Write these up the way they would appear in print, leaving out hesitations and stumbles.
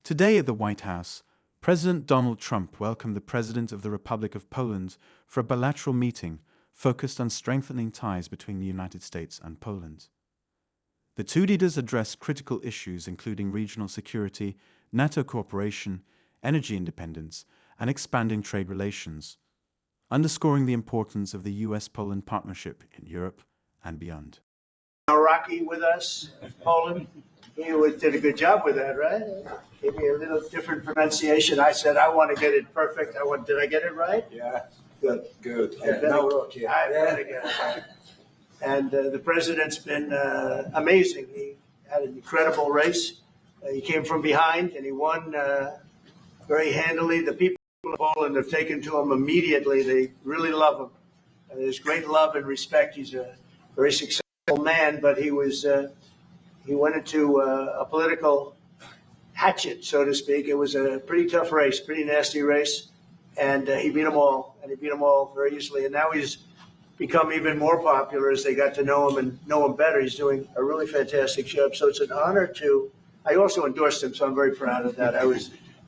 Today at the White House, President Donald Trump welcomed the President of the Republic of Poland for a bilateral meeting focused on strengthening ties between the United States and Poland. The two leaders addressed critical issues including regional security, NATO cooperation, energy independence, and expanding trade relations, underscoring the importance of the U.S.-Poland partnership in Europe and beyond. Rocky with us, Poland. He did a good job with that, right? Gave me a little different pronunciation. I said, I want to get it perfect. Did I get it right? Yeah. Good. Good. No, Rocky. I better get it right. And the president's been amazing. He had an incredible race. He came from behind and he won very handily. The people of Poland have taken to him immediately. They really love him. There's great love and respect. He's a very successful man, but he went into a political hatchet, so to speak. It was a pretty tough race, pretty nasty race, and he beat them all, and he beat them all very easily. And now he's become even more popular as they got to know him and know him better. He's doing a really fantastic job. So it's an honor to. I also endorsed him, so I'm very proud of that.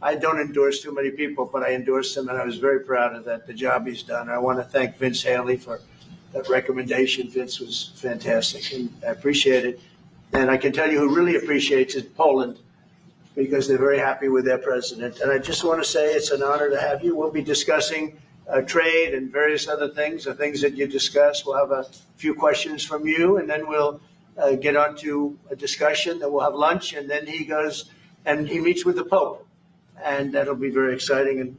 I don't endorse too many people, but I endorsed him, and I was very proud of that, the job he's done. I want to thank Vince Haley for that recommendation. Vince was fantastic, and I appreciate it. And I can tell you who really appreciates it, Poland, because they're very happy with their president. And I just want to say it's an honor to have you. We'll be discussing trade and various other things, the things that you discuss. We'll have a few questions from you, and then we'll get on to a discussion. Then we'll have lunch, and then he goes and he meets with the Pope. And that'll be very exciting. And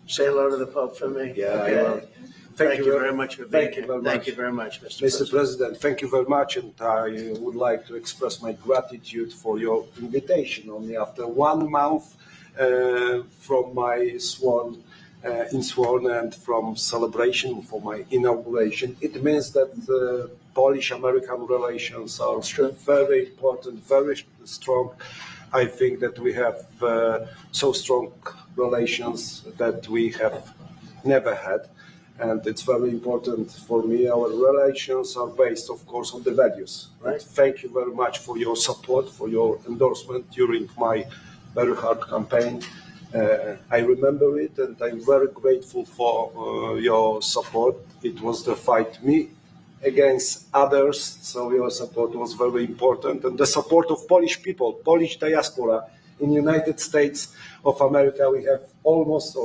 say hello to the Pope for me. Yeah, okay. I will. Thank you very much for being here. Thank you very much, Mr. President. Thank you very much, and I would like to express my gratitude for your invitation on me after 1 month from my sworn and from celebration for my inauguration. It means that Polish-American relations are very important, very strong. I think that we have so strong relations that we have never had. And it's very important for me. Our relations are based, of course, on the values. Right? Thank you very much for your support, for your endorsement during my very hard campaign. I remember it, and I'm very grateful for your support. It was the fight me against others, so your support was very important. And the support of Polish people, Polish diaspora in the United States of America. We have almost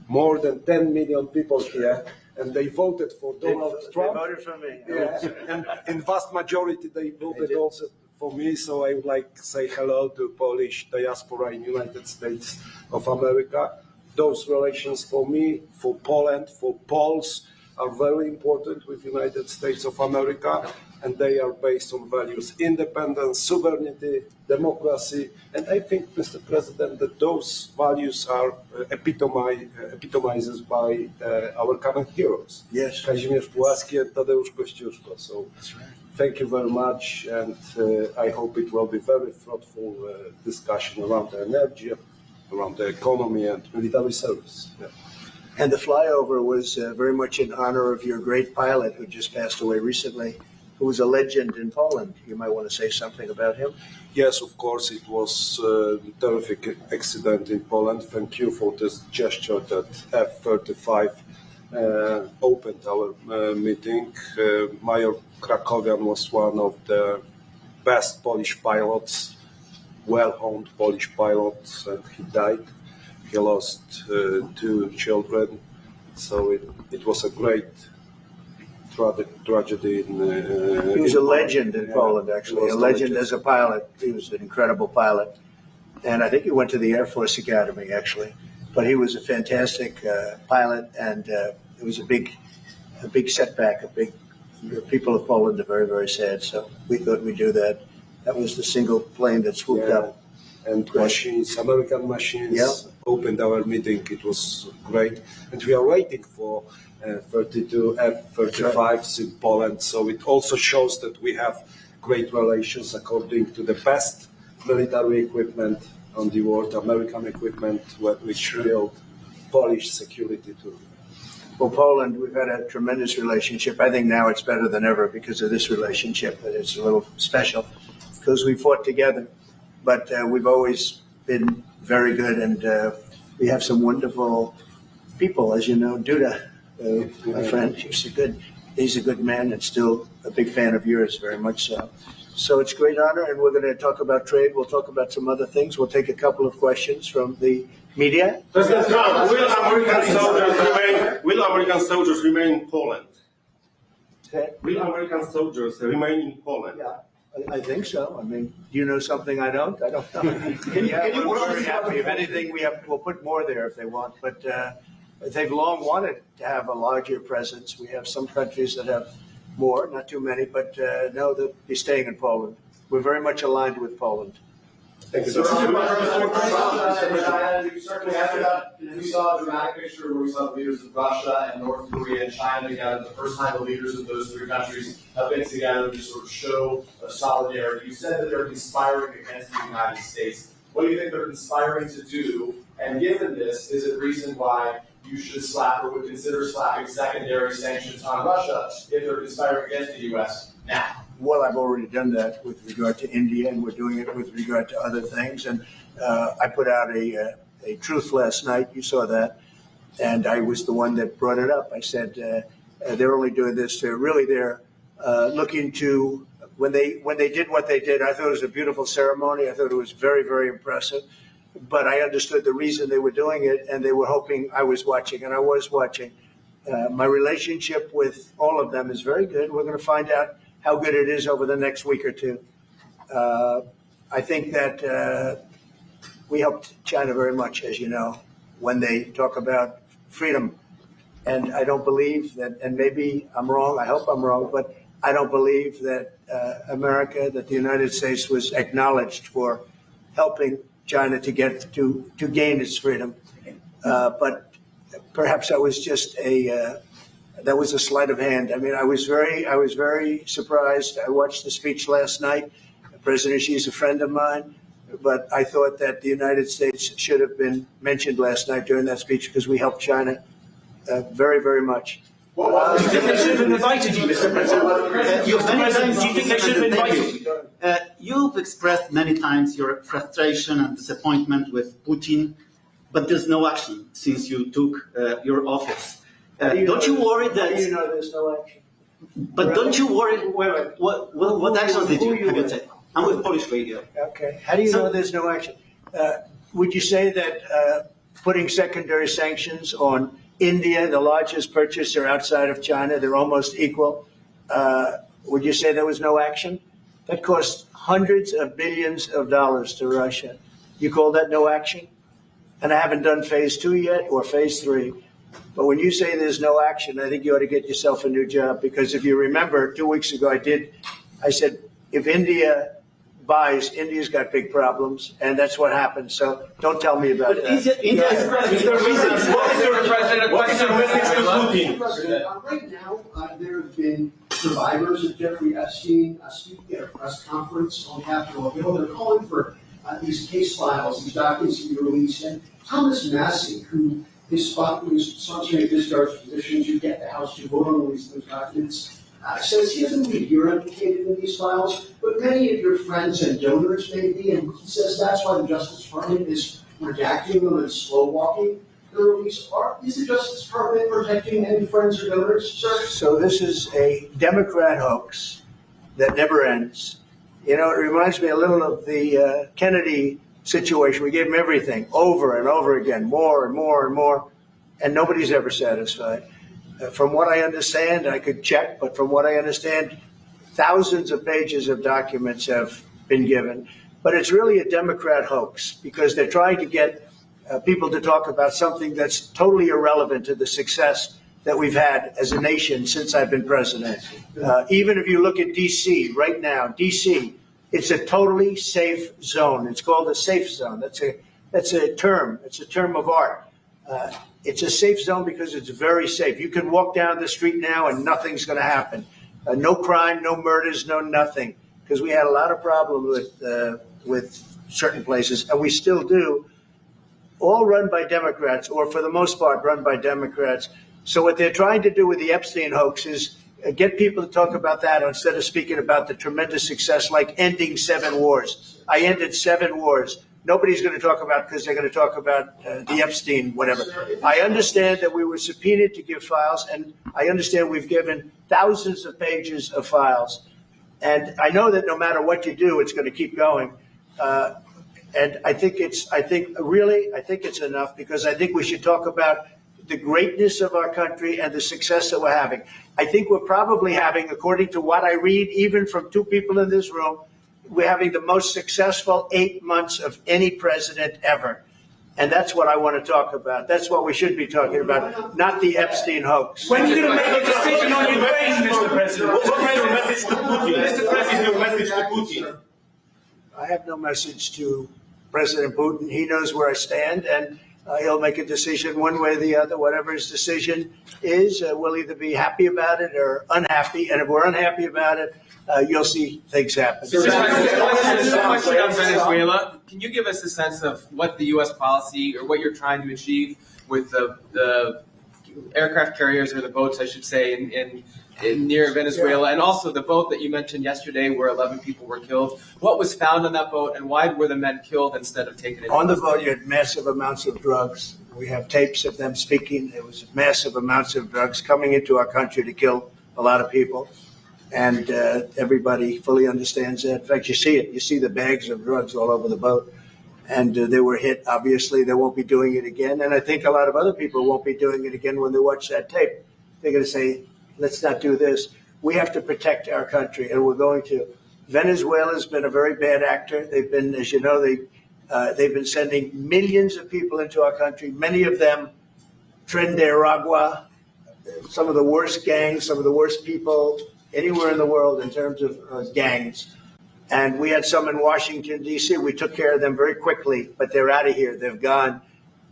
more than 10 million people here, and they voted for Donald Trump. They voted for me. Yeah, and in vast majority they voted also for me. So I would like to say hello to Polish diaspora in the United States of America. Those relations for me, for Poland, for Poles are very important with the United States of America, and they are based on values: independence, sovereignty, democracy. And I think, Mr. President, that those values are epitomized by our current heroes. Yes. Kazimierz Pułaski and Tadeusz Kościuszko. So that's right. Thank you very much, and I hope it will be very fruitful discussion around the energy, around the economy and military service. Yeah. And the flyover was very much in honor of your great pilot who just passed away recently, who was a legend in Poland. You might want to say something about him. Yes, of course, it was a terrific accident in Poland. Thank you for this gesture that F-35 opened our meeting. Major Krakowian was one of the best Polish pilots, well-honed Polish pilots, and he died. He lost 2 children, so it was a great tragedy. He was a legend in Poland, actually, a legend as a pilot. He was an incredible pilot, and I think he went to the Air Force Academy, actually. But he was a fantastic pilot, and it was a big setback. The people of Poland are very, very sad. So we thought we'd do that. That was the single plane that swooped up. And machines, American machines, opened our meeting. It was great. And we are waiting for 32 F-35s in Poland. So it also shows that we have great relations according to the best military equipment on the world, American equipment, which build Polish security too. Well, Poland, we've had a tremendous relationship. I think now it's better than ever because of this relationship. It's a little special because we fought together. But we've always been very good, and we have some wonderful people, as you know. Duda, my friend, he's a good man and still a big fan of yours, very much so. So it's a great honor, and we're going to talk about trade. We'll talk about some other things. We'll take a couple of questions from the media. President Trump, will American soldiers remain in Poland? Okay. Will American soldiers remain in Poland? Yeah, I think so. I mean, do you know something I don't? I don't know. We're very happy. If anything, we'll put more there if they want. But they've long wanted to have a larger presence. We have some countries that have more, not too many, but no, they'll be staying in Poland. We're very much aligned with Poland. Thank you. So, you certainly have that. We saw a dramatic picture where we saw the leaders of Russia and North Korea and China together. The first time the leaders of those three countries have been together to sort of show a solidarity. You said that they're conspiring against the United States. What do you think they're conspiring to do? And given this, is it reason why you should slap or would consider slapping secondary sanctions on Russia if they're conspiring against the U.S. now? Well, I've already done that with regard to India, and we're doing it with regard to other things. And I put out a truth last night. You saw that. And I was the one that brought it up. I said, they're only doing this. They're looking to, when they did what they did, I thought it was a beautiful ceremony. I thought it was very, very impressive. But I understood the reason they were doing it, and they were hoping I was watching, and I was watching. My relationship with all of them is very good. We're going to find out how good it is over the next week or two. I think that we helped China very much, as you know, when they talk about freedom. And I don't believe that, and maybe I'm wrong, I hope I'm wrong, but I don't believe that America, that the United States was acknowledged for helping China to gain its freedom. But perhaps that was just that was a sleight of hand. I mean, I was very surprised. I watched the speech last night. President Xi's a friend of mine, but I thought that the United States should have been mentioned last night during that speech because we helped China very, very much. Do you think they should have invited you, Mr. President? Do you think they should have invited you? You've expressed many times your frustration and disappointment with Putin, but there's no action since you took your office. Don't you worry that? How do you know there's no action? But don't you worry? What actions did you have you taken? I'm with Polish radio. Okay. How do you know there's no action? Would you say that putting secondary sanctions on India, the largest purchaser outside of China, they're almost equal? Would you say there was no action? That cost hundreds of billions of dollars to Russia. You call that no action? And I haven't done phase 2 yet or phase 3. But when you say there's no action, I think you ought to get yourself a new job. Because if you remember, 2 weeks ago, I said, if India buys, India's got big problems, and that's what happened. So don't tell me about that. India is What is your message to Putin? President, right now, there have been survivors of Jeffrey Epstein speaking at a press conference on Capitol Hill. They're calling for these case files, these documents to be released. And Thomas Massey, who is sponsoring discharge positions, you get the House to vote on those documents, says he doesn't believe you're implicated in these files, but many of your friends and donors may be, and he says that's why the Justice Department is redacting them and slow walking the release. Is the Justice Department protecting any friends or donors, sir? So this is a Democrat hoax that never ends. You know, it reminds me a little of the Kennedy situation. We gave him everything over and over again, more and more and more, and nobody's ever satisfied. From what I understand, I could check, but from what I understand, thousands of pages of documents have been given. But it's really a Democrat hoax because they're trying to get people to talk about something that's totally irrelevant to the success that we've had as a nation since I've been president. Even if you look at D.C. right now, D.C., it's a totally safe zone. It's called a safe zone. That's a term. It's a term of art. It's a safe zone because it's very safe. You can walk down the street now and nothing's going to happen. No crime, no murders, no nothing. Because we had a lot of problems with certain places, and we still do. All run by Democrats, or for the most part run by Democrats. So what they're trying to do with the Epstein hoax is get people to talk about that instead of speaking about the tremendous success like ending 7 wars. I ended 7 wars. nobody's going to talk about because they're going to talk about the Epstein, whatever. I understand that we were subpoenaed to give files, and I understand we've given thousands of pages of files. And I know that no matter what you do, it's going to keep going. And I think it's enough, because I think we should talk about the greatness of our country and the success that we're having. I think we're probably having, according to what I read, even from two people in this room, we're having the most successful 8 months of any president ever. And that's what I want to talk about. That's what we should be talking about, not the Epstein hoax. When are you going to make a decision on Ukraine, Mr. President? What is your message to Putin? Mr. President, your message to Putin? I have no message to President Putin. He knows where I stand, and he'll make a decision one way or the other. Whatever his decision is, we'll either be happy about it or unhappy. And if we're unhappy about it, you'll see things happen. Mr. President, a question on Venezuela. Can you give us a sense of what the U.S. policy, or what you're trying to achieve with the aircraft carriers, or the boats, I should say, in near Venezuela, and also the boat that you mentioned yesterday where 11 people were killed? What was found on that boat, and why were the men killed instead of taken into On the boat, you had massive amounts of drugs. We have tapes of them speaking. There was massive amounts of drugs coming into our country to kill a lot of people. And everybody fully understands that. In fact, you see it. You see the bags of drugs all over the boat. And they were hit. Obviously, they won't be doing it again. And I think a lot of other people won't be doing it again when they watch that tape. They're going to say, let's not do this. We have to protect our country, and we're going to. Venezuela's been a very bad actor. They've been, as you know, they've been sending millions of people into our country, many of them Tren de Aragua, some of the worst gangs, some of the worst people anywhere in the world in terms of gangs. And we had some in Washington, D.C. We took care of them very quickly, but they're out of here. They've gone.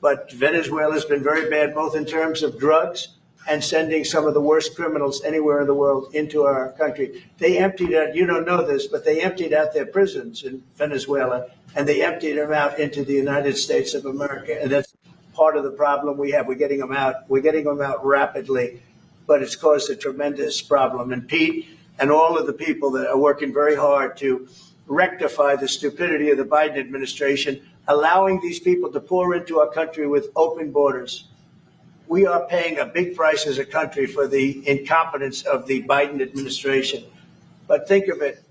But Venezuela's been very bad, both in terms of drugs and sending some of the worst criminals anywhere in the world into our country. They emptied out, you don't know this, but they emptied out their prisons in Venezuela, and they emptied them out into the United States of America. And that's part of the problem we have. We're getting them out. We're getting them out rapidly, but it's caused a tremendous problem. And Pete and all of the people that are working very hard to rectify the stupidity of the Biden administration, allowing these people to pour into our country with open borders. We are paying a big price as a country for the incompetence of the Biden administration. But think of it,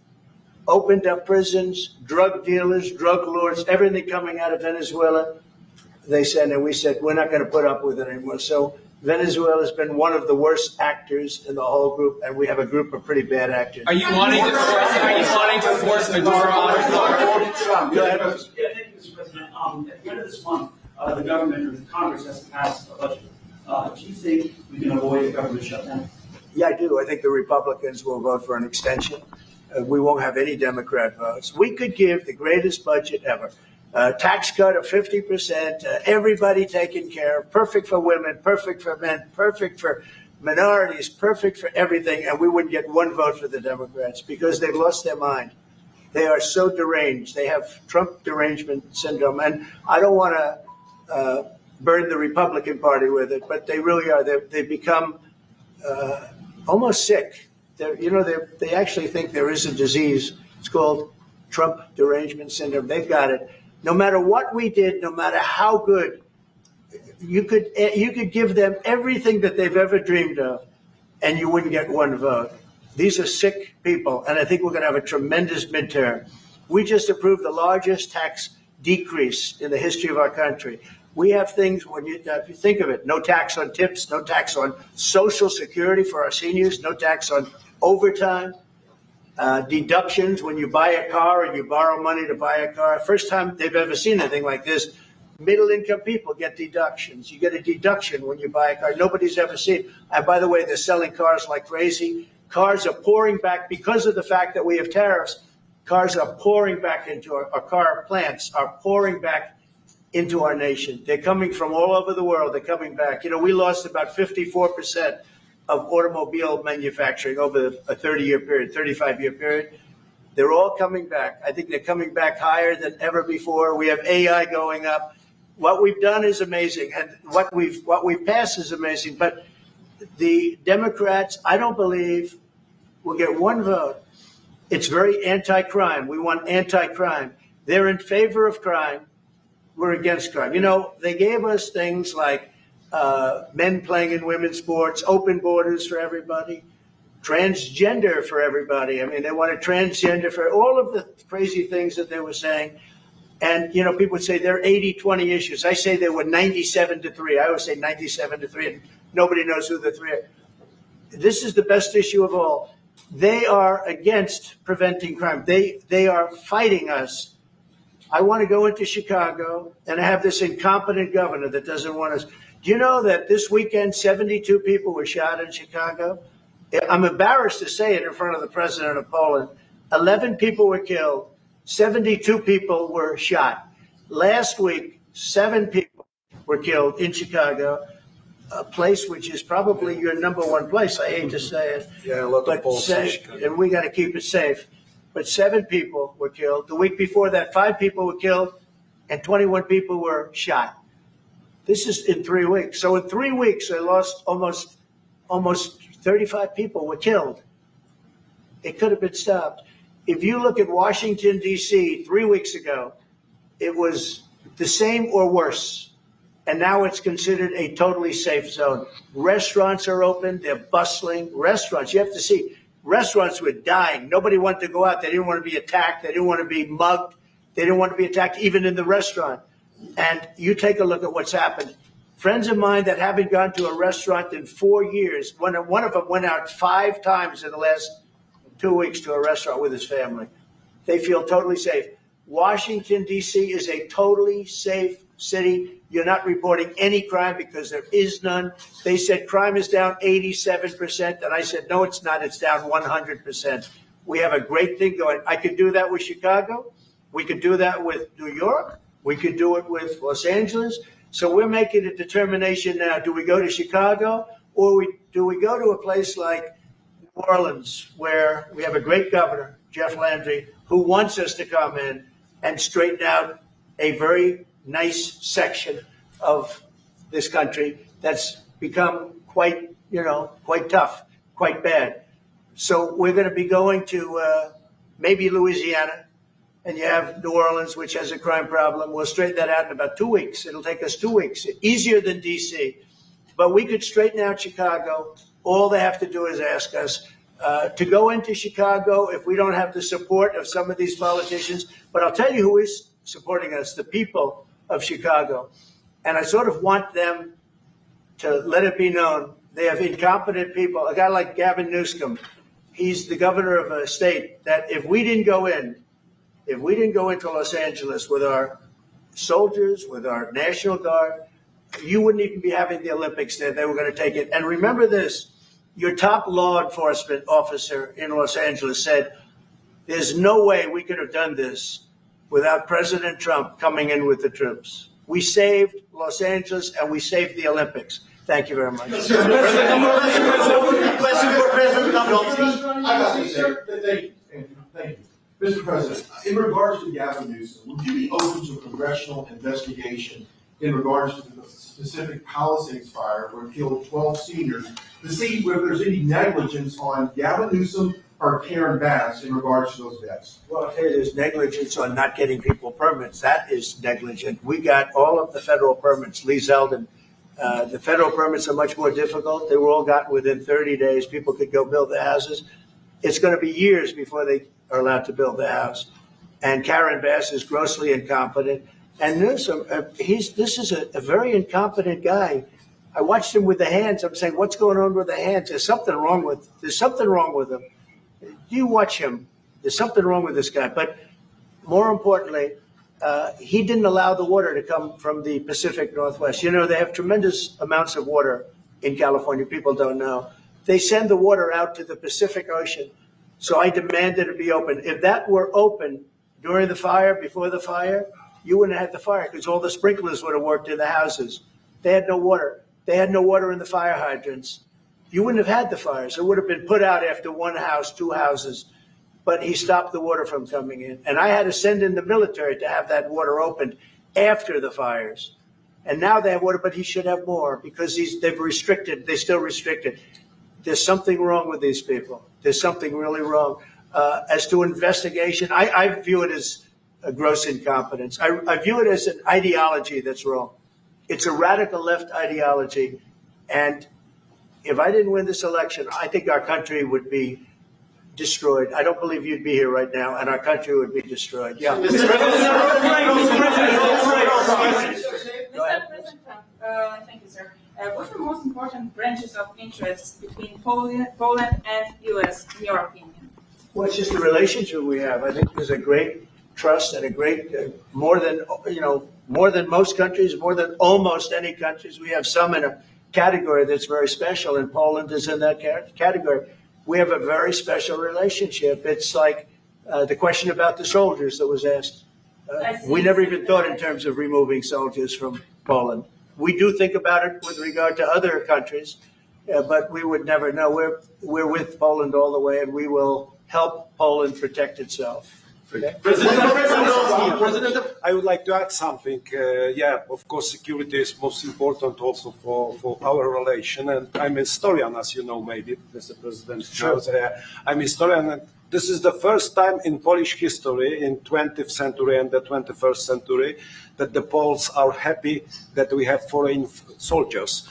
opened up prisons, drug dealers, drug lords, everything coming out of Venezuela. They said, and we said, we're not going to put up with it anymore. So Venezuela has been one of the worst actors in the whole group, and we have a group of pretty bad actors. Are you wanting to force Maduro out of power? Go ahead. Yeah, thank you, Mr. President. At the end of this month, the government or the Congress has to pass a budget. Do you think we can avoid a government shutdown? Yeah, I do. I think the Republicans will vote for an extension. We won't have any Democrat votes. We could give the greatest budget ever. Tax cut of 50%, everybody taken care of, perfect for women, perfect for men, perfect for minorities, perfect for everything, and we wouldn't get one vote for the Democrats because they've lost their mind. They are so deranged. They have Trump derangement syndrome, and I don't want to burn the Republican Party with it, but they really are. They've become almost sick. They actually think there is a disease. It's called Trump derangement syndrome. They've got it. No matter what we did, no matter how good, you could give them everything that they've ever dreamed of, and you wouldn't get one vote. These are sick people, and I think we're going to have a tremendous midterm. We just approved the largest tax decrease in the history of our country. We have things, if you think of it, no tax on tips, no tax on Social Security for our seniors, no tax on overtime. Deductions when you buy a car and you borrow money to buy a car. First time they've ever seen anything like this. Middle-income people get deductions. You get a deduction when you buy a car. Nobody's ever seen. And by the way, they're selling cars like crazy. Cars are pouring back because of the fact that we have tariffs. Cars are pouring back into our car plants are pouring back into our nation. They're coming from all over the world. They're coming back. We lost about 54% of automobile manufacturing over a 30-year period, 35-year period. They're all coming back. I think they're coming back higher than ever before. We have AI going up. What we've done is amazing, and what we've passed is amazing. But the Democrats, I don't believe, will get one vote. It's very anti-crime. We want anti-crime. They're in favor of crime. we're against crime. You know, they gave us things like men playing in women's sports, open borders for everybody, transgender for everybody. I mean, they wanted transgender for all of the crazy things that they were saying. And, you know, people would say they're 80-20 issues. I say they were 97-3. I always say 97-3, and nobody knows who the three are. This is the best issue of all. They are against preventing crime. They are fighting us. I want to go into Chicago, and I have this incompetent governor that doesn't want us. Do you know that this weekend 72 people were shot in Chicago? I'm embarrassed to say it in front of the president of Poland. 11 people were killed. 72 people were shot. Last week, 7 people were killed in Chicago, a place which is probably your number one place. I hate to say it. Yeah, a lot of Poles in Chicago. And we got to keep it safe. But 7 people were killed. The week before that, 5 people were killed and 21 people were shot. This is in 3 weeks. So in 3 weeks, they lost almost 35 people were killed. It could have been stopped. If you look at Washington, D.C., 3 weeks ago, it was the same or worse. And now it's considered a totally safe zone. Restaurants are open. They're bustling. Restaurants, you have to see, restaurants were dying. Nobody wanted to go out. They didn't want to be attacked. They didn't want to be mugged. They didn't want to be attacked even in the restaurant. And you take a look at what's happened. Friends of mine that haven't gone to a restaurant in 4 years, one of them went out 5 times in the last 2 weeks to a restaurant with his family. They feel totally safe. Washington, D.C. is a totally safe city. You're not reporting any crime because there is none. They said crime is down 87%. And I said, no, it's not. It's down 100%. We have a great thing going. I could do that with Chicago. We could do that with New York. We could do it with Los Angeles. So we're making a determination now. Do we go to Chicago or do we go to a place like New Orleans where we have a great governor, Jeff Landry, who wants us to come in and straighten out a very nice section of this country that's become quite tough, quite bad. So we're going to be going to maybe Louisiana, and you have New Orleans, which has a crime problem. We'll straighten that out in about 2 weeks. It'll take us 2 weeks, easier than D.C. But we could straighten out Chicago. All they have to do is ask us to go into Chicago if we don't have the support of some of these politicians. But I'll tell you who is supporting us, the people of Chicago. And I sort of want them to let it be known. They have incompetent people. A guy like Gavin Newsom, he's the governor of a state that if we didn't go into Los Angeles with our soldiers, with our National Guard, you wouldn't even be having the Olympics there. They were going to take it. And remember this, your top law enforcement officer in Los Angeles said, there's no way we could have done this without President Trump coming in with the troops. We saved Los Angeles and we saved the Olympics. Thank you very much. Question for President Thank you. Mr. President, in regards to Gavin Newsom, would you be open to a congressional investigation in regards to the specific Palisades fire where it killed 12 seniors to see whether there's any negligence on Gavin Newsom or Karen Bass in regards to those deaths? Well, hey, there's negligence on not getting people permits. That is negligent. We got all of the federal permits. Lee Zeldin, the federal permits are much more difficult. They were all gotten within 30 days. People could go build their houses. It's going to be years before they are allowed to build their house. And Karen Bass is grossly incompetent. And Newsom, this is a very incompetent guy. I watched him with the hands. I'm saying, what's going on with the hands? There's something wrong with him. You watch him. There's something wrong with this guy. But more importantly, he didn't allow the water to come from the Pacific Northwest. You know, they have tremendous amounts of water in California. People don't know. They send the water out to the Pacific Ocean. So I demanded it be open. If that were open during the fire, before the fire, you wouldn't have had the fire because all the sprinklers would have worked in the houses. They had no water. They had no water in the fire hydrants. You wouldn't have had the fires. It would have been put out after one house, 2 houses. But he stopped the water from coming in. And I had to send in the military to have that water opened after the fires. And now they have water, but he should have more because they're still restricted. There's something wrong with these people. There's something really wrong. As to investigation, I view it as a gross incompetence. I view it as an ideology that's wrong. It's a radical left ideology. And if I didn't win this election, I think our country would be destroyed. I don't believe you'd be here right now, and our country would be destroyed. Yeah. Mr. President Trump, thank you, sir. What are the most important branches of interest between Poland and U.S. in your opinion? Well, it's just the relationship we have. I think there's a great trust and a great, more than most countries, more than almost any countries. We have some in a category that's very special, and Poland is in that category. We have a very special relationship. It's like the question about the soldiers that was asked. We never even thought in terms of removing soldiers from Poland. We do think about it with regard to other countries, but we would never know. We're with Poland all the way, and we will help Poland protect itself. Okay? President, I would like to add something. Of course, security is most important also for our relation. And I'm a historian, as you know, maybe, Mr. President. Sure. I'm a historian, and this is the first time in Polish history, in 20th century and the 21st century, that the Poles are happy that we have foreign soldiers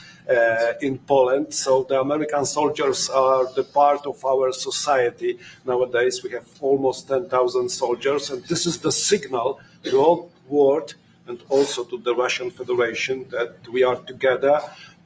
in Poland. So the American soldiers are the part of our society. Nowadays, we have almost 10,000 soldiers, and this is the signal to the whole world and also to the Russian Federation that we are together.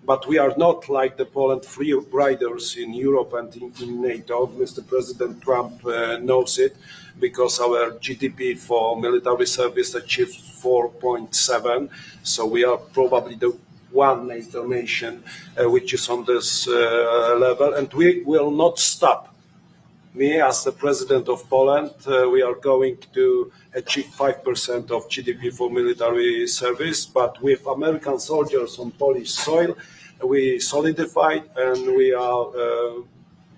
But we are not like the Poland free riders in Europe and in NATO. Mr. President Trump knows it, because our GDP for military service achieved 4.7. So we are probably the one NATO nation which is on this level, and we will not stop. Me, as the president of Poland, we are going to achieve 5% of GDP for military service, but with American soldiers on Polish soil, we solidified and we are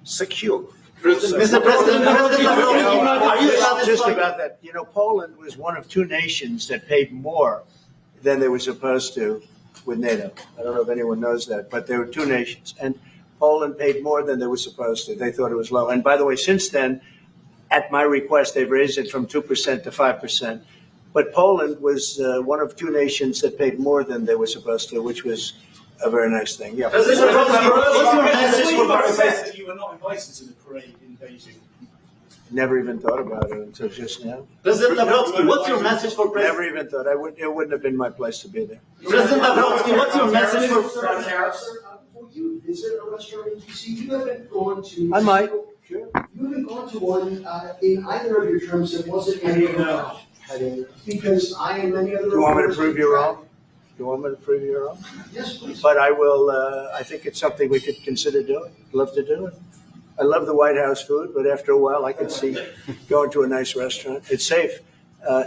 secure. Mr. President, are you Just satisfied? about that. Poland was one of two nations that paid more than they were supposed to with NATO. I don't know if anyone knows that, but there were two nations, and Poland paid more than they were supposed to. They thought it was low. And by the way, since then, at my request, they've raised it from 2% to 5%. But Poland was one of two nations that paid more than they were supposed to, which was a very nice thing. Yeah. What's your message for You were not invited to the parade in Beijing. Never even thought about it until just now. President Nawrocki, what's your message for Never President? even thought. It wouldn't have been my place to be there. President Nawrocki, what's your message for? Will you visit a restaurant in DC? You haven't gone to. I might. Sure. You haven't gone to one in either of your terms that wasn't any of them. Because I and many other. Do you want me to prove you wrong? Do you want me to prove you wrong? Yes, please. But I will. I think it's something we could consider doing. Love to do it. I love the White House food, but after a while, I could see going to a nice restaurant. It's safe.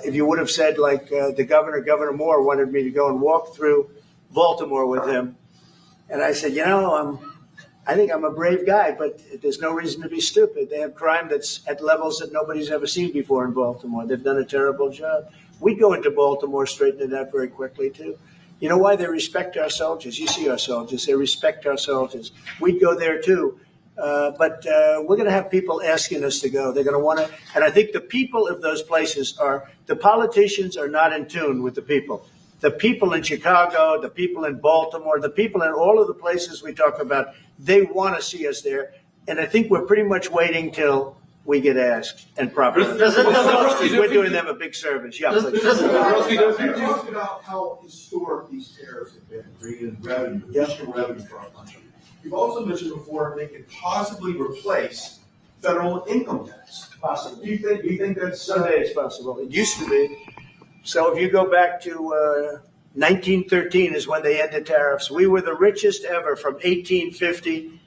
If you would have said, like the Governor Moore wanted me to go and walk through Baltimore with him, and I said, I think I'm a brave guy, but there's no reason to be stupid. They have crime that's at levels that nobody's ever seen before in Baltimore. They've done a terrible job. We'd go into Baltimore, straighten it out very quickly, too. You know why? They respect our soldiers. You see our soldiers. They respect our soldiers. We'd go there, too. But we're going to have people asking us to go. They're going to want to. And I think the people of those places the politicians are not in tune with the people. The people in Chicago, the people in Baltimore, the people in all of the places we talk about, they want to see us there. And I think we're pretty much waiting till we get asked and properly. We're doing them a big service. Yeah, please. You talked about how historic these tariffs have been, bringing in revenue, additional revenue for our country. You've also mentioned before they could possibly replace federal income tax. Possible. Do you think that's Someday it's possible. It used to be. So if you go back to 1913 is when they ended tariffs. We were the richest ever from 1850.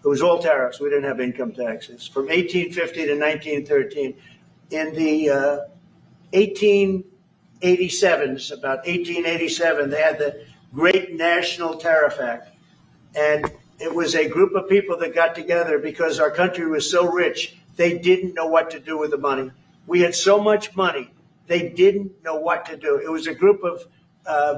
It was all tariffs. We didn't have income taxes. From 1850 to 1913. In the 1887s, about 1887, they had the Great National Tariff Act. And it was a group of people that got together because our country was so rich, they didn't know what to do with the money. We had so much money, they didn't know what to do. It was a group of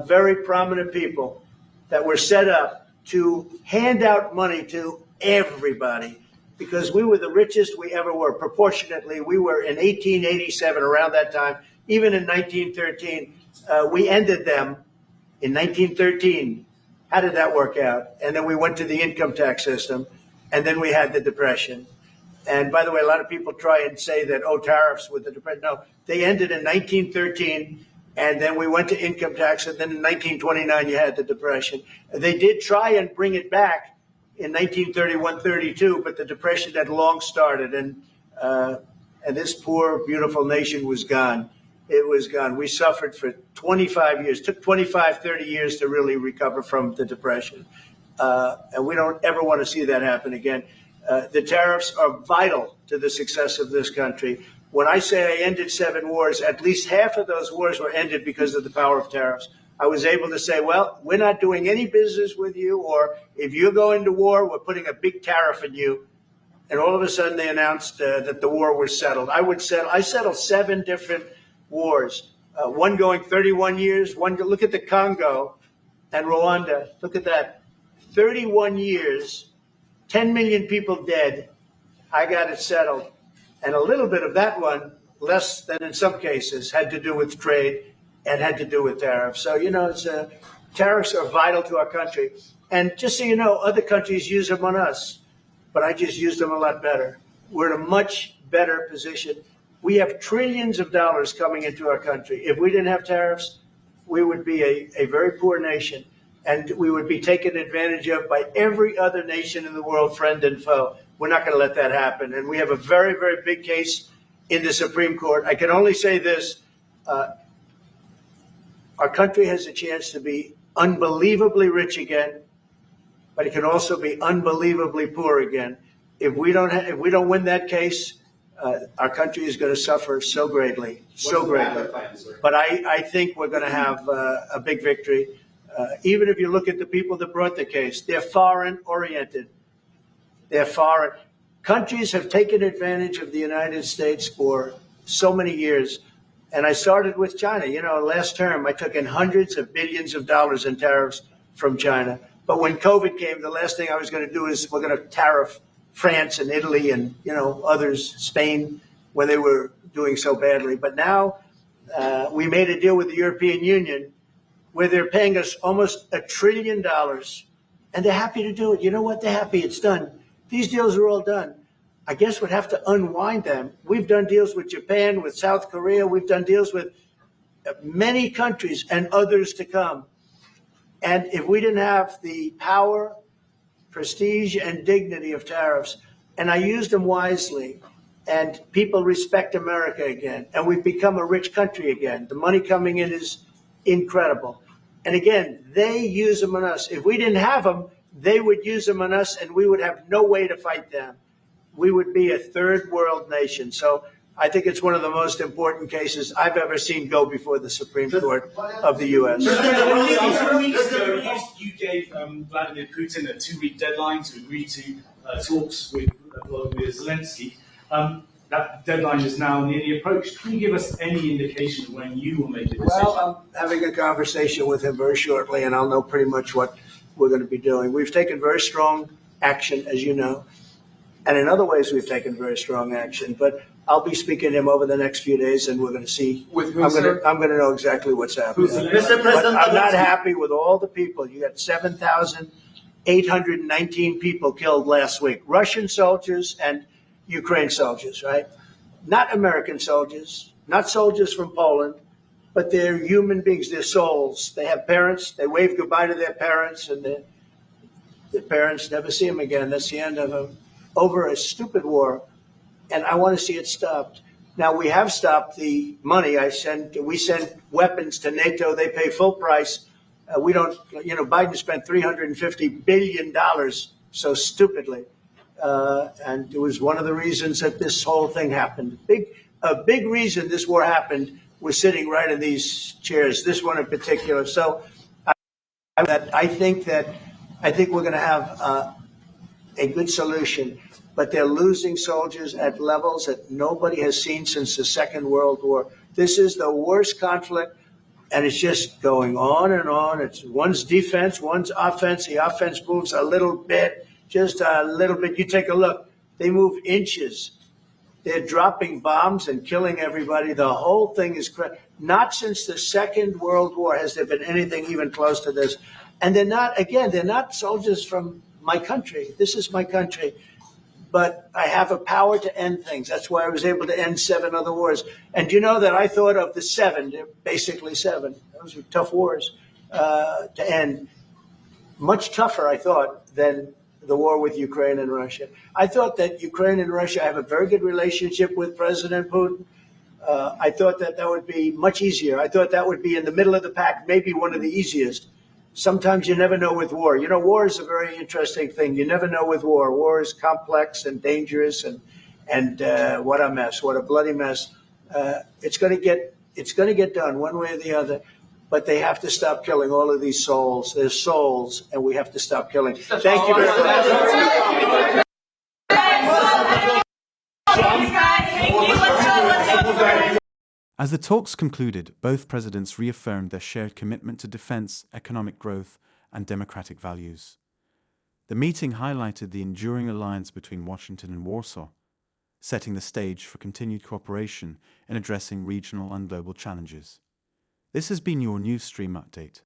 very prominent people that were set up to hand out money to everybody because we were the richest we ever were. Proportionately, we were in 1887, around that time, even in 1913, we ended them in 1913. How did that work out? And then we went to the income tax system, and then we had the Depression. And by the way, a lot of people try and say that, oh, tariffs with the Depression. No, they ended in 1913, and then we went to income tax, and then in 1929 you had the Depression. They did try and bring it back in 1931-32, but the Depression had long started, and this poor, beautiful nation was gone. It was gone. We suffered for 25 years. It took 25, 30 years to really recover from the Depression. And we don't ever want to see that happen again. The tariffs are vital to the success of this country. When I say I ended 7 wars, at least half of those wars were ended because of the power of tariffs. I was able to say, well, we're not doing any business with you, or if you're going to war, we're putting a big tariff on you. And all of a sudden they announced that the war was settled. I settled 7 different wars, one going 31 years, look at the Congo and Rwanda, look at that, 31 years, 10 million people dead. I got it settled. And a little bit of that one, less than in some cases, had to do with trade and had to do with tariffs. So, tariffs are vital to our country. And just so you know, other countries use them on us, but I just use them a lot better. We're in a much better position. We have trillions of dollars coming into our country. If we didn't have tariffs, we would be a very poor nation, and we would be taken advantage of by every other nation in the world, friend and foe. We're not going to let that happen. And we have a very, very big case in the Supreme Court. I can only say this. Our country has a chance to be unbelievably rich again, but it can also be unbelievably poor again. If we don't win that case, our country is going to suffer so greatly, But I think we're going to have a big victory. Even if you look at the people that brought the case, they're foreign-oriented. They're foreign. Countries have taken advantage of the United States for so many years. And I started with China. Last term, I took in hundreds of billions of dollars in tariffs from China. But when COVID came, the last thing I was going to do is we're going to tariff France and Italy and, others, Spain, when they were doing so badly. But now we made a deal with the European Union where they're paying us almost $1 trillion, and they're happy to do it. You know what? They're happy. It's done. These deals are all done. I guess we'd have to unwind them. We've done deals with Japan, with South Korea. We've done deals with many countries and others to come. And if we didn't have the power, prestige, and dignity of tariffs, and I used them wisely, and people respect America again, and we've become a rich country again. The money coming in is incredible. And again, they use them on us. If we didn't have them, they would use them on us, and we would have no way to fight them. We would be a third world nation. So I think it's one of the most important cases I've ever seen go before the Supreme Court of the U.S. You gave Vladimir Putin a 2-week deadline to agree to talks with Volodymyr Zelensky. That deadline is now nearly approached. Can you give us any indication of when you will make a decision? Well, I'm having a conversation with him very shortly, and I'll know pretty much what we're going to be doing. We've taken very strong action, as you know, and in other ways we've taken very strong action. But I'll be speaking to him over the next few days, and we're going to see. With who, I'm going to know exactly what's happening. Mr. President, but I'm not happy with all the people. You got 7,819 people killed last week. Russian soldiers and Ukraine soldiers, right? Not American soldiers, not soldiers from Poland, but they're human beings. They're souls. They have parents. They wave goodbye to their parents, and their parents never see them again. That's the end of them. Over a stupid war. And I want to see it stopped. Now, we have stopped the money we send weapons to NATO. They pay full price. We don't, Biden spent $350 billion so stupidly. And it was one of the reasons that this whole thing happened. A big reason this war happened was sitting right in these chairs, this one in particular. So I think we're going to have a good solution. But they're losing soldiers at levels that nobody has seen since the Second World War. This is the worst conflict, and it's just going on and on. It's one's defense, one's offense. The offense moves a little bit, just a little bit. You take a look. They move inches. They're dropping bombs and killing everybody. The whole thing is not since the Second World War has there been anything even close to this. And they're not soldiers from my country. This is my country. But I have a power to end things. That's why I was able to end 7 other wars. And you know that I thought of the 7, basically 7. Those were tough wars to end. Much tougher, I thought, than the war with Ukraine and Russia. I thought that Ukraine and Russia have a very good relationship with President Putin. I thought that would be much easier. I thought that would be in the middle of the pack, maybe one of the easiest. Sometimes you never know with war. You know, war is a very interesting thing. You never know with war. War is complex and dangerous, and what a mess, what a bloody mess. It's going to get done one way or the other. But they have to stop killing all of these souls. They're souls, and we have to stop killing. Thank you very much. As the talks concluded, both presidents reaffirmed their shared commitment to defense, economic growth, and democratic values. The meeting highlighted the enduring alliance between Washington and Warsaw, setting the stage for continued cooperation in addressing regional and global challenges. This has been your NewsXstream update.